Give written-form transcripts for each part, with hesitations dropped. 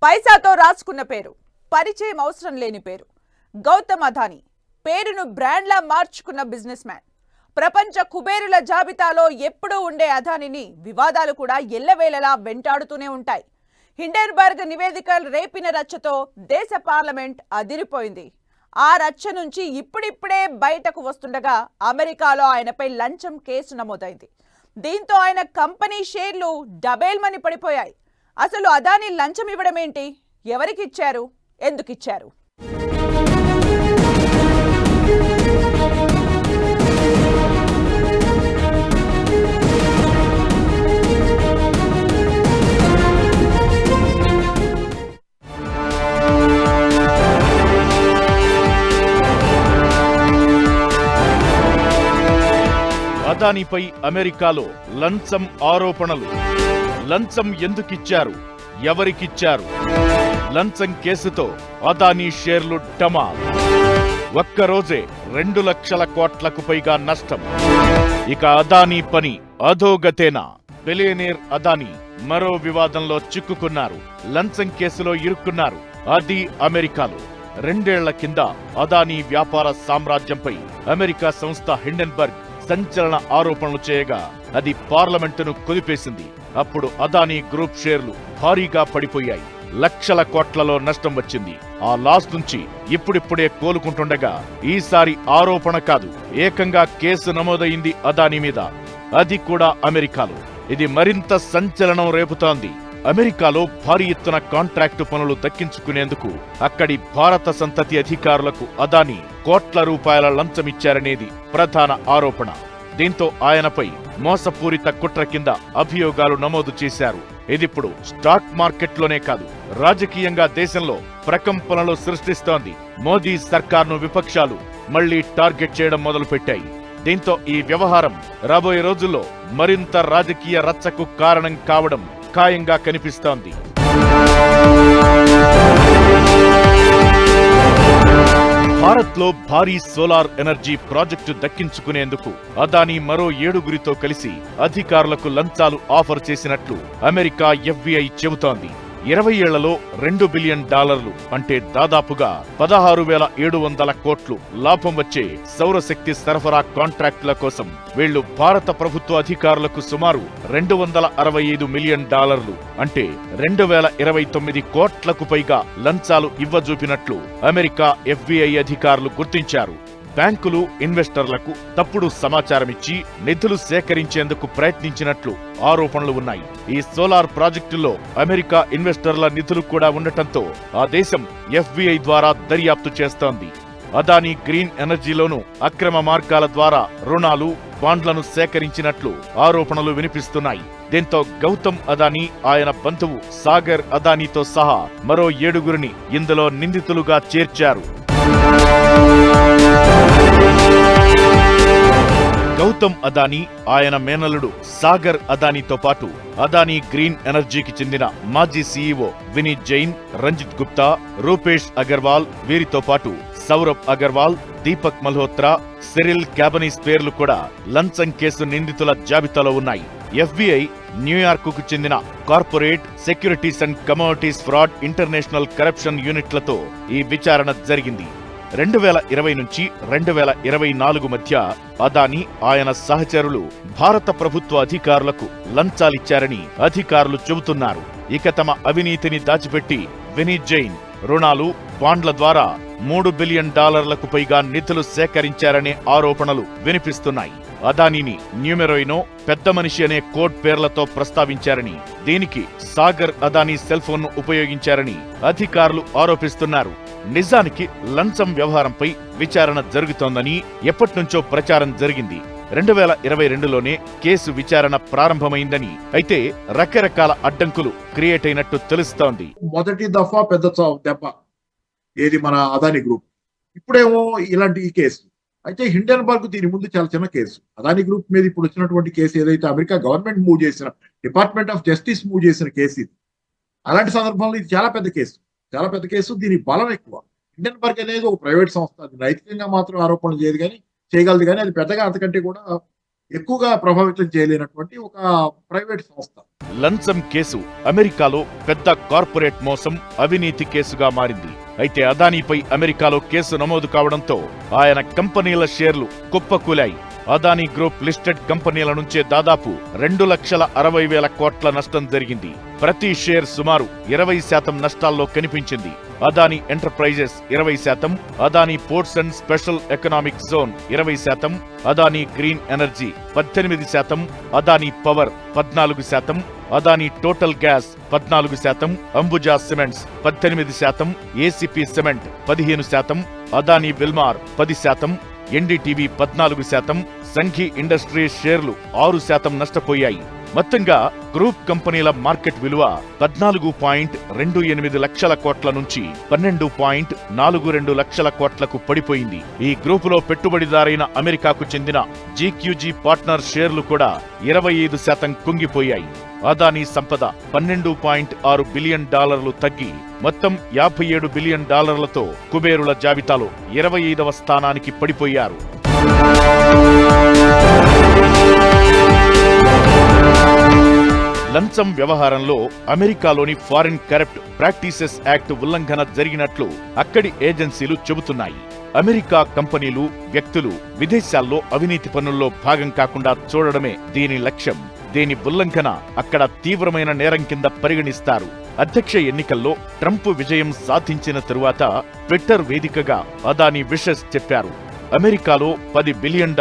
పైసాతో రాసుకున్న పేరు, పరిచయం అవసరం లేని పేరు. గౌతమ్ అదానీ పేరును బ్రాండ్లా మార్చుకున్న బిజినెస్ మ్యాన్. ప్రపంచ కుబేరుల జాబితాలో ఎప్పుడూ ఉండే అదానీని వివాదాలు కూడా ఎల్లవేళలా వెంటాడుతూనే ఉంటాయి. హిండెన్బర్గ్ నివేదికలు రేపిన రచ్చతో దేశ పార్లమెంట్ అదిరిపోయింది. ఆ రచ్చ నుంచి ఇప్పుడిప్పుడే బయటకు వస్తుండగా అమెరికాలో ఆయనపై లంచం కేసు నమోదైంది. దీంతో ఆయన కంపెనీ షేర్లు డబేల్మని పడిపోయాయి. అసలు అదానీ లంచం ఇవ్వడం ఏంటి? ఎవరికిచ్చారు? ఎందుకిచ్చారు? అదానీపై అమెరికాలో లంచం ఆరోపణలు. లంచం ఎందుకిచ్చారు? ఎవరికిచ్చారు? లంచం కేసుతో అదానీ షేర్లు డమాల్. ఒక్కరోజే 2 లక్షల కోట్లకు పైగా నష్టం. ఇక అదానీ పని అధోగతేనా? బిలియనీర్ అదానీ మరో వివాదంలో చిక్కుకున్నారు. లంచం కేసులో ఇరుక్కున్నారు. అది అమెరికాలో. 2 ఏళ్ల కింద అదానీ వ్యాపార సామ్రాజ్యంపై అమెరికా సంస్థ హిండెన్బర్గ్ సంచలన ఆరోపణలు చేయగా అది పార్లమెంటును కుదిపేసింది. అప్పుడు అదానీ గ్రూప్ షేర్లు భారీగా పడిపోయాయి. లక్షల కోట్లలో నష్టం వచ్చింది. ఆ లాస్ నుంచి ఇప్పుడిప్పుడే కోలుకుంటుండగా ఈసారి ఆరోపణ కాదు, ఏకంగా కేసు నమోదైంది అదానీ మీద. అది కూడా అమెరికాలో. ఇది మరింత సంచలనం రేపుతోంది. అమెరికాలో భారీ ఎత్తున కాంట్రాక్టు పనులు దక్కించుకునేందుకు అక్కడి భారత సంతతి అధికారులకు అదానీ కోట్ల రూపాయల లంచమిచ్చారనేది ప్రధాన ఆరోపణ. దీంతో ఆయనపై మోసపూరిత కుట్ర కింద అభియోగాలు నమోదు చేశారు. ఇదిప్పుడు స్టాక్ మార్కెట్లోనే కాదు, రాజకీయంగా దేశంలో ప్రకంపనలు సృష్టిస్తోంది. మోదీ సర్కార్ను విపక్షాలు మళ్లీ టార్గెట్ చేయడం మొదలుపెట్టాయి. దీంతో ఈ వ్యవహారం రాబోయే రోజుల్లో మరింత రాజకీయ రచ్చకు కారణం కావడం ఖాయంగా కనిపిస్తోంది. భారత్లో భారీ సోలార్ ఎనర్జీ ప్రాజెక్టు దక్కించుకునేందుకు అదానీ మరో 7గురితో కలిసి అధికారులకు లంచాలు ఆఫర్ చేసినట్లు అమెరికా FBI చెబుతోంది. 20 ఏళ్లలో $2 బిలియన్, అంటే దాదాపుగా 16,700 కోట్లు లాభం వచ్చే సౌరశక్తి సరఫరా కాంట్రాక్టుల కోసం వీళ్లు భారత ప్రభుత్వ అధికారులకు సుమారు $265 మిలియన్, అంటే 2029 కోట్లకు పైగా లంచాలు ఇవ్వజూపినట్లు అమెరికా FBI అధికారులు గుర్తించారు. బ్యాంకులు ఇన్వెస్టర్లకు తప్పుడు సమాచారమిచ్చి నిధులు సేకరించేందుకు ప్రయత్నించినట్లు ఆరోపణలు ఉన్నాయి. ఈ సోలార్ ప్రాజెక్టుల్లో అమెరికా ఇన్వెస్టర్ల నిధులు కూడా ఉండటంతో ఆ దేశం FBI ద్వారా దర్యాప్తు చేస్తోంది. అదానీ గ్రీన్ ఎనర్జీలోనూ అక్రమ మార్గాల ద్వారా రుణాలు, బాండ్లను సేకరించినట్లు ఆరోపణలు వినిపిస్తున్నాయి. దీంతో గౌతమ్ అదానీ, ఆయన బంధువు సాగర్ అదానీతో సహా మరో 7గురిని ఇందులో నిందితులుగా చేర్చారు. గౌతమ్ అదానీ, ఆయన మేనల్లుడు సాగర్ అదానీతో పాటు అదానీ గ్రీన్ ఎనర్జీకి చెందిన మాజీ CEO వినీత్ జైన్, రంజిత్ గుప్తా, రూపేష్ అగర్వాల్, వీరితో పాటు సౌరభ్ అగర్వాల్, దీపక్ మల్హోత్రా, సిరిల్ క్యాబనీస్ పేర్లు కూడా లంచం కేసు నిందితుల జాబితాలో ఉన్నాయి. FBI న్యూయార్కుకు చెందిన corporate securities and commodities fraud international corruption యూనిట్లతో ఈ విచారణ జరిగింది. 2020 నుంచి 2024 మధ్య అదానీ, ఆయన సహచరులు భారత ప్రభుత్వ అధికారులకు లంచాలిచ్చారని అధికారులు చెబుతున్నారు. ఇక తమ అవినీతిని దాచిపెట్టి వినీత్ జైన్ రుణాలు, బాండ్ల ద్వారా $3 బిలియన్ పైగా నిధులు సేకరించారనే ఆరోపణలు వినిపిస్తున్నాయి. అదానీని న్యూమెరోయినో, పెద్ద మనిషి అనే కోడ్ పేర్లతో ప్రస్తావించారని, దీనికి సాగర్ అదానీ సెల్ ఫోన్ను ఉపయోగించారని అధికారులు ఆరోపిస్తున్నారు. నిజానికి లంచం వ్యవహారంపై విచారణ జరుగుతోందని ఎప్పటినుంచో ప్రచారం జరిగింది. 2022లోనే కేసు విచారణ ప్రారంభమైందని, అయితే రకరకాల అడ్డంకులు క్రియేట్ అయినట్టు తెలుస్తోంది. మొదటి దఫా పెద్ద దెబ్బ ఏది మన అదానీ గ్రూప్. ఇప్పుడేమో ఇలాంటి ఈ కేసు. అయితే హిండెన్బర్గ్ దీని ముందు చాలా చిన్న కేసు. అదానీ గ్రూప్ మీద ఇప్పుడు వచ్చినటువంటి కేసు ఏదైతే అమెరికా గవర్నమెంట్ మూవ్ చేసిన, డిపార్ట్మెంట్ ఆఫ్ జస్టిస్ మూవ్ చేసిన కేసు ఇది. అలాంటి సందర్భంలో ఇది చాలా పెద్ద కేసు. దీని బలం ఎక్కువ. హిండెన్బర్గ్ అనేది ఒక ప్రైవేట్ సంస్థ. అది నైతికంగా మాత్రం ఆరోపణలు చేయగలదు కానీ అది పెద్దగా అంతకంటే కూడా ఎక్కువగా ప్రభావితం చేయలేనటువంటి ఒక ప్రైవేట్ సంస్థ. లంచం కేసు అమెరికాలో పెద్ద కార్పొరేట్ మోసం, అవినీతి కేసుగా మారింది. అయితే అదానీపై అమెరికాలో కేసు నమోదు కావడంతో ఆయన కంపెనీల షేర్లు కుప్పకూలాయి. అదానీ గ్రూప్ లిస్టెడ్ కంపెనీల నుంచే దాదాపు 2,60,000 కోట్ల నష్టం జరిగింది. ప్రతి షేర్ సుమారు 20% నష్టాల్లో కనిపించింది. Adani enterprises 20%, Adani ports and special economic zone 20%, Adani green energy 18%, Adani power 14%, Adani total gas 14%, Ambuja cements 18%, ACP cement 15%, Adani Wilmar 10%, NDTV 14%, Sanghi industries షేర్లు 6% నష్టపోయాయి. మొత్తంగా గ్రూప్ కంపెనీల మార్కెట్ విలువ 14.28 లక్షల కోట్ల నుంచి 12.42 లక్షల కోట్లకు పడిపోయింది. ఈ గ్రూపులో పెట్టుబడిదారైన అమెరికాకు చెందిన జీక్యూజీ పార్ట్నర్ షేర్లు కూడా 25% కుంగిపోయాయి. అదానీ సంపద $12.6 బిలియన్ తగ్గి మొత్తం $57 బిలియన్ కుబేరుల జాబితాలో 25వ స్థానానికి పడిపోయారు. లంచం వ్యవహారంలో అమెరికాలోని ఫారిన్ కరప్ట్ ప్రాక్టీసెస్ యాక్ట్ ఉల్లంఘన జరిగినట్లు అక్కడి ఏజెన్సీలు చెబుతున్నాయి. అమెరికా కంపెనీలు, వ్యక్తులు విదేశాల్లో అవినీతి పనుల్లో భాగం కాకుండా చూడడమే దీని లక్ష్యం. దీని ఉల్లంఘన అక్కడ తీవ్రమైన నేరం కింద పరిగణిస్తారు. అధ్యక్ష ఎన్నికల్లో ట్రంప్ విజయం సాధించిన తరువాత ట్విట్టర్ వేదికగా అదానీ విషెస్ చెప్పారు. అమెరికాలో $10 బిలియన్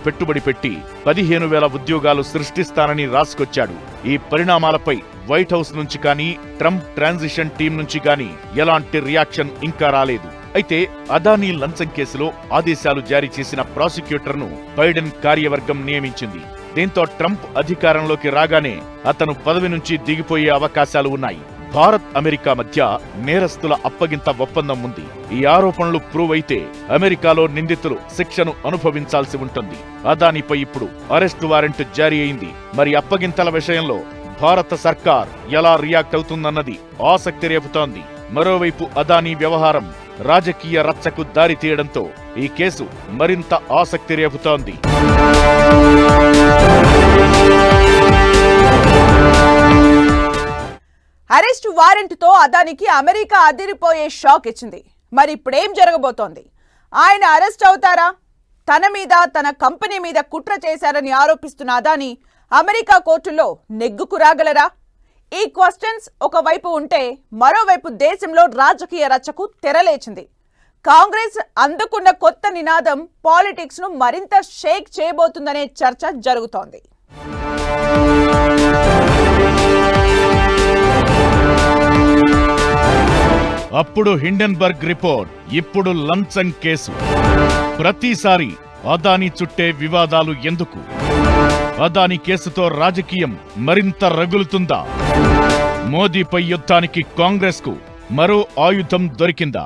పెట్టుబడి పెట్టి 15,000 ఉద్యోగాలు సృష్టిస్తానని రాసుకొచ్చాడు. ఈ పరిణామాలపై వైట్ హౌస్ నుంచి కానీ, ట్రంప్ ట్రాన్సిషన్ టీం నుంచి కానీ ఎలాంటి రియాక్షన్ ఇంకా రాలేదు. అయితే అదానీ లంచం కేసులో ఆదేశాలు జారీ చేసిన ప్రాసిక్యూటర్ను బైడెన్ కార్యవర్గం నియమించింది. దీంతో ట్రంప్ అధికారంలోకి రాగానే అతను పదవి నుంచి దిగిపోయే అవకాశాలు ఉన్నాయి. భారత్, అమెరికా మధ్య నేరస్తుల అప్పగింత ఒప్పందం ఉంది. ఈ ఆరోపణలు ప్రూవ్ అయితే అమెరికాలో నిందితులు శిక్షను అనుభవించాల్సి ఉంటుంది. అదానీపై ఇప్పుడు అరెస్టు వారెంట్ జారీ అయింది. మరి అప్పగింతల విషయంలో భారత సర్కార్ ఎలా రియాక్ట్ అవుతుందన్నది ఆసక్తి రేపుతోంది. మరోవైపు అదానీ వ్యవహారం రాజకీయ రచ్చకు దారితీయడంతో ఈ కేసు మరింత ఆసక్తి రేపుతోంది. అరెస్టు వారెంట్తో అదానికి అమెరికా అదిరిపోయే షాక్ ఇచ్చింది. మరి ఇప్పుడేం జరగబోతోంది? ఆయన అరెస్ట్ అవుతారా? తన మీద, తన కంపెనీ మీద కుట్ర చేశారని ఆరోపిస్తున్న అదానీ అమెరికా కోర్టులో నెగ్గుకు రాగలరా? ఈ క్వశ్చన్స్ ఒకవైపు ఉంటే, మరోవైపు దేశంలో రాజకీయ రచ్చకు తెరలేచింది. కాంగ్రెస్ అందుకున్న కొత్త నినాదం పాలిటిక్స్ ను మరింత షేక్ చేయబోతుందనే చర్చ జరుగుతోంది. అప్పుడు హిండెన్బర్గ్ రిపోర్ట్, ఇప్పుడు లంచం కేసు. ప్రతిసారి అదానీ చుట్టే వివాదాలు ఎందుకు? అదానీ కేసుతో రాజకీయం మరింత రగులుతుందా? మోదీపై యుద్ధానికి కాంగ్రెస్ కు మరో ఆయుధం దొరికిందా?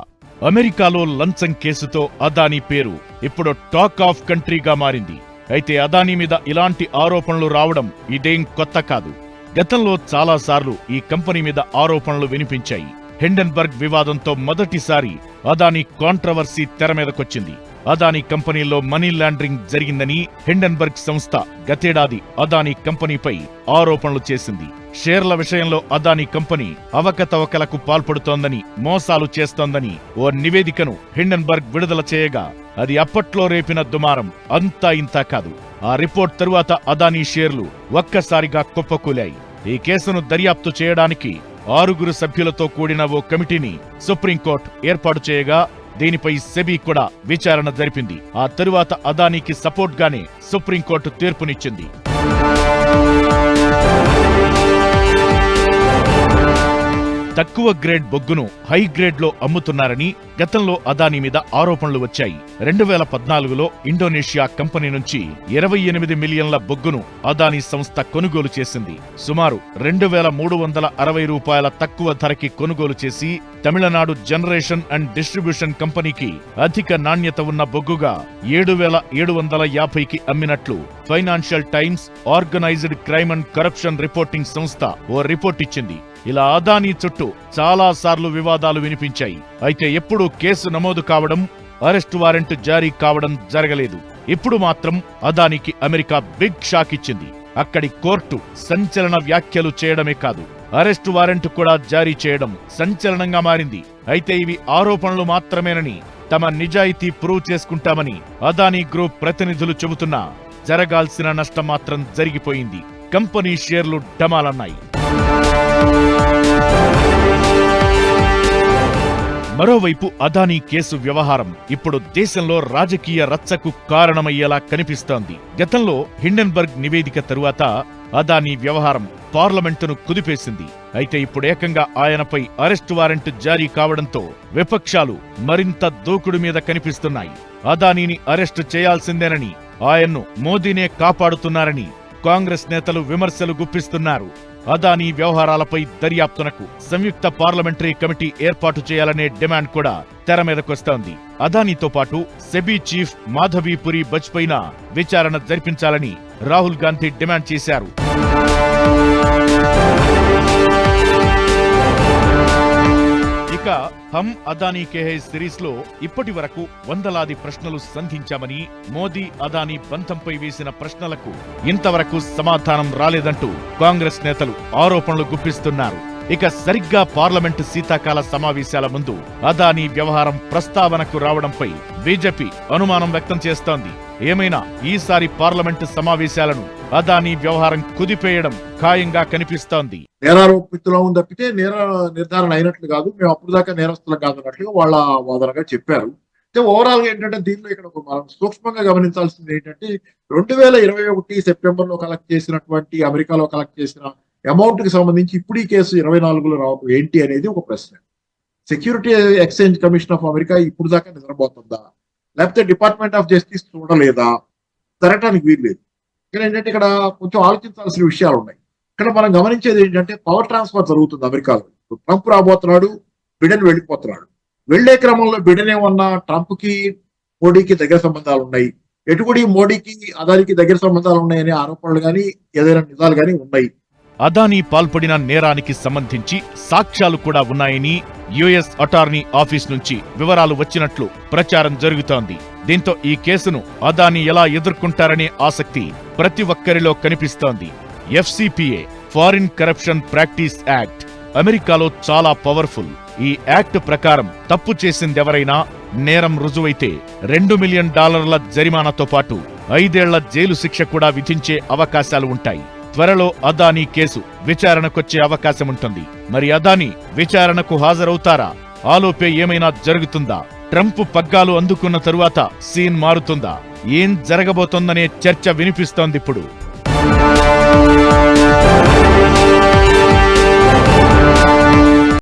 అమెరికాలో లంచం కేసుతో అదానీ పేరు ఇప్పుడు టాక్ ఆఫ్ కంట్రీగా మారింది. అయితే అదానీ మీద ఇలాంటి ఆరోపణలు రావడం ఇదేం కొత్త కాదు. గతంలో చాలాసార్లు ఈ కంపెనీ మీద ఆరోపణలు వినిపించాయి. హిండెన్బర్గ్ వివాదంతో మొదటిసారి అదానీ కాంట్రవర్సీ తెర మీదకొచ్చింది. అదానీ కంపెనీలో మనీ లాండరింగ్ జరిగిందని హిండెన్బర్గ్ సంస్థ గతేడాది అదానీ కంపెనీపై ఆరోపణలు చేసింది. షేర్ల విషయంలో అదానీ కంపెనీ అవకతవకలకు పాల్పడుతోందని, మోసాలు చేస్తోందని ఓ నివేదికను హిండెన్బర్గ్ విడుదల చేయగా అది అప్పట్లో రేపిన దుమారం అంతా ఇంతా కాదు. ఆ రిపోర్ట్ తరువాత అదానీ షేర్లు ఒక్కసారిగా కుప్పకూలాయి. ఈ కేసును దర్యాప్తు చేయడానికి 6 సభ్యులతో కూడిన ఓ కమిటీని సుప్రీంకోర్టు ఏర్పాటు చేయగా దీనిపై సెబీ కూడా విచారణ జరిపింది. ఆ తరువాత అదానీకి సపోర్ట్ గానే సుప్రీంకోర్టు తీర్పునిచ్చింది. తక్కువ గ్రేడ్ బొగ్గును హై గ్రేడ్ లో అమ్ముతున్నారని గతంలో అదానీ మీద ఆరోపణలు వచ్చాయి. 2014లో ఇండోనేషియా కంపెనీ నుంచి 28 మిలియన్ల బొగ్గును అదానీ సంస్థ కొనుగోలు చేసింది. సుమారు 2,360 రూపాయల తక్కువ ధరకి కొనుగోలు చేసి తమిళనాడు జనరేషన్ అండ్ డిస్ట్రిబ్యూషన్ కంపెనీకి అధిక నాణ్యత ఉన్న బొగ్గుగా 7,750కి అమ్మినట్లు financial times organised crime and corruption reporting సంస్థ ఓ రిపోర్ట్ ఇచ్చింది. ఇలా అదానీ చుట్టూ చాలా సార్లు వివాదాలు వినిపించాయి. అయితే ఎప్పుడూ కేసు నమోదు కావడం, అరెస్టు వారెంట్ జారీ కావడం జరగలేదు. ఇప్పుడు మాత్రం అదానికి అమెరికా బిగ్ షాక్ ఇచ్చింది. అక్కడి కోర్టు సంచలన వ్యాఖ్యలు చేయడమే కాదు, అరెస్టు వారెంట్ కూడా జారీ చేయడం సంచలనంగా మారింది. అయితే ఇవి ఆరోపణలు మాత్రమేనని, తమ నిజాయితీ ప్రూవ్ చేసుకుంటామని అదానీ గ్రూప్ ప్రతినిధులు చెబుతున్నా జరగాల్సిన నష్టం మాత్రం జరిగిపోయింది. కంపెనీ షేర్లు డమాలన్నాయి. మరోవైపు అదానీ కేసు వ్యవహారం ఇప్పుడు దేశంలో రాజకీయ రచ్చకు కారణమయ్యేలా కనిపిస్తోంది. గతంలో హిండెన్బర్గ్ నివేదిక తరువాత అదానీ వ్యవహారం పార్లమెంటును కుదిపేసింది. అయితే ఇప్పుడు ఏకంగా ఆయనపై అరెస్టు వారెంట్ జారీ కావడంతో విపక్షాలు మరింత దూకుడు మీద కనిపిస్తున్నాయి. అదానీని అరెస్టు చేయాల్సిందేనని, ఆయన్ను మోదీనే కాపాడుతున్నారని కాంగ్రెస్ నేతలు విమర్శలు గుప్పిస్తున్నారు. అదానీ వ్యవహారాలపై దర్యాప్తునకు సంయుక్త పార్లమెంటరీ కమిటీ ఏర్పాటు చేయాలనే డిమాండ్ కూడా తెర మీదకొస్తోంది. అదానీతో పాటు సెబీ చీఫ్ మాధవీపురి బజ్ పైన విచారణ జరిపించాలని రాహుల్ గాంధీ డిమాండ్ చేశారు. ఇక హమ్ అదానీ కే హై సిరీస్ లో ఇప్పటి వరకు వందలాది ప్రశ్నలు సంధించామని, మోదీ అదానీ బంధంపై వేసిన ప్రశ్నలకు ఇంతవరకు సమాధానం రాలేదంటూ కాంగ్రెస్ నేతలు ఆరోపణలు గుప్పిస్తున్నారు. ఇక సరిగ్గా పార్లమెంటు శీతాకాల సమావేశాల ముందు అదానీ వ్యవహారం ప్రస్తావనకు రావడంపై బీజేపీ అనుమానం వ్యక్తం చేస్తోంది. ఏమైనా ఈసారి పార్లమెంటు సమావేశాలను అదానీ వ్యవహారం కుదిపేయడం ఖాయంగా కనిపిస్తోంది. నేరారోపితులం తప్పితే నేర నిర్ధారణ అయినట్లు కాదు, మేము అప్పుడు దాకా నేరస్తులం కాదన్నట్లుగా వాళ్ళ వాదనగా చెప్పారు. అయితే ఓవరాల్ గా ఏంటంటే దీనిలో ఇక్కడ మనం సూక్ష్మంగా గమనించాల్సింది ఏంటంటే 2021 సెప్టెంబర్ లో కలెక్ట్ చేసినటువంటి, అమెరికాలో కలెక్ట్ చేసిన అమౌంట్ కి సంబంధించి ఇప్పుడు ఈ కేసు 24లో రావడం ఏంటి అనేది ఒక ప్రశ్న. Security exchange commission of America ఇప్పుడు దాకా నిద్రపోతుందా, లేకపోతే డిపార్ట్మెంట్ ఆఫ్ జస్టిస్ చూడలేదా, జరగటానికి వీల్లేదు. ఇక్కడ ఏంటంటే ఇక్కడ కొంచెం ఆలోచించాల్సిన విషయాలు ఉన్నాయి. ఇక్కడ మనం గమనించేది ఏంటంటే పవర్ ట్రాన్స్ఫర్ జరుగుతుంది అమెరికాలో. ట్రంప్ రాబోతున్నాడు, బిడెన్ వెళ్ళిపోతున్నాడు. వెళ్లే క్రమంలో బిడెన్ ఏమన్నా ట్రంప్ కి మోడీకి దగ్గర సంబంధాలు ఉన్నాయి, ఎటుకుడి మోడీకి అదానికి దగ్గర సంబంధాలు ఉన్నాయనే ఆరోపణలు గానీ ఏదైనా నిజాలు గానీ ఉన్నాయి. అదానీ పాల్పడిన నేరానికి సంబంధించి సాక్ష్యాలు కూడా ఉన్నాయని యుఎస్ అటార్నీ ఆఫీస్ నుంచి వివరాలు వచ్చినట్లు ప్రచారం జరుగుతోంది. దీంతో ఈ కేసును అదానీ ఎలా ఎదుర్కొంటారనే ఆసక్తి ప్రతి ఒక్కరిలో కనిపిస్తోంది. FCPA, foreign corruption practice act, అమెరికాలో చాలా పవర్ఫుల్. ఈ యాక్ట్ ప్రకారం తప్పు చేసిందెవరైనా నేరం రుజువైతే $2 మిలియన్ జరిమానాతో పాటు 5 ఏళ్ల జైలు శిక్ష కూడా విధించే అవకాశాలు ఉంటాయి. త్వరలో అదానీ కేసు విచారణకొచ్చే అవకాశముంటుంది. మరి అదానీ విచారణకు హాజరవుతారా? ఆలోపే ఏమైనా జరుగుతుందా? ట్రంప్ పగ్గాలు అందుకున్న తరువాత సీన్ మారుతుందా? ఏం జరగబోతోందనే చర్చ వినిపిస్తోందిప్పుడు.